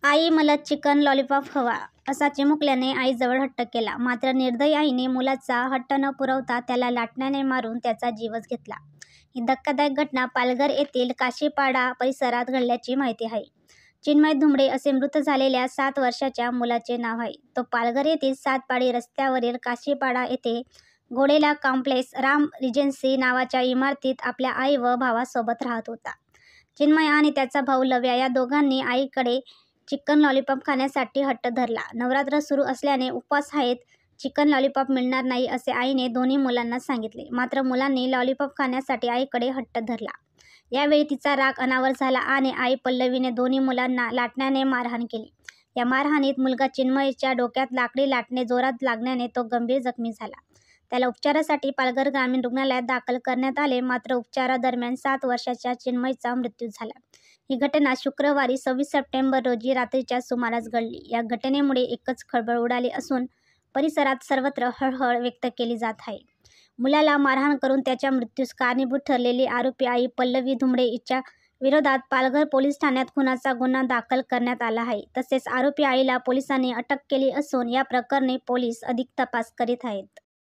आई मला chicken lollipop हवा, असा चिमुकल्याने आईजवळ हट्ट केला. मात्र निर्दयी आईने मुलाचा हट्ट न पुरवता त्याला लाटण्याने मारून त्याचा जीवच घेतला. ही धक्कादायक घटना पालघर येथील काशीपाडा परिसरात घडल्याची माहिती आहे. चिन्मय धुमडे असे मृत झालेल्या 7 वर्षाच्या मुलाचे नाव आहे. तो पालघर येथील सातपाडी रस्त्यावरील काशीपाडा येथे घोडेला कॉम्प्लेक्स राम रिजेन्सी नावाच्या इमारतीत आपल्या आई व भावासोबत राहत होता. चिन्मय आणि त्याचा भाऊ लव्या या दोघांनी आईकडे चिकन लॉलीपॉप खाण्यासाठी हट्ट धरला. नवरात्र सुरू असल्याने उपवास आहेत, चिकन लॉलीपॉप मिळणार नाही असे आईने दोन्ही मुलांना सांगितले. मात्र मुलांनी लॉलीपॉप खाण्यासाठी आईकडे हट्ट धरला. यावेळी तिचा राग अनावर झाला आणि आई पल्लवीने दोन्ही मुलांना लाटण्याने मारहाण केली. या मारहाणीत मुलगा चिन्मयच्या डोक्यात लाकडी लाटणे जोरात लागल्याने तो गंभीर जखमी झाला. त्याला उपचारासाठी पालघर ग्रामीण रुग्णालयात दाखल करण्यात आले. मात्र उपचारादरम्यान 7 वर्षाच्या चिन्मयचा मृत्यू झाला. ही घटना शुक्रवारी 26 सप्टेंबर रोजी रात्रीच्या सुमारास घडली. या घटनेमुळे एकच खळबळ उडाली असून परिसरात सर्वत्र हळहळ व्यक्त केली जात आहे. मुलाला मारहाण करून त्याच्या मृत्यूस कारणीभूत ठरलेली आरोपी आई पल्लवी धुमडे हिच्या विरोधात पालघर पोलीस ठाण्यात खुनाचा गुन्हा दाखल करण्यात आला आहे. तसेच आरोपी आईला पोलिसांनी अटक केली असून या प्रकरणी पोलीस अधिक तपास करीत आहेत.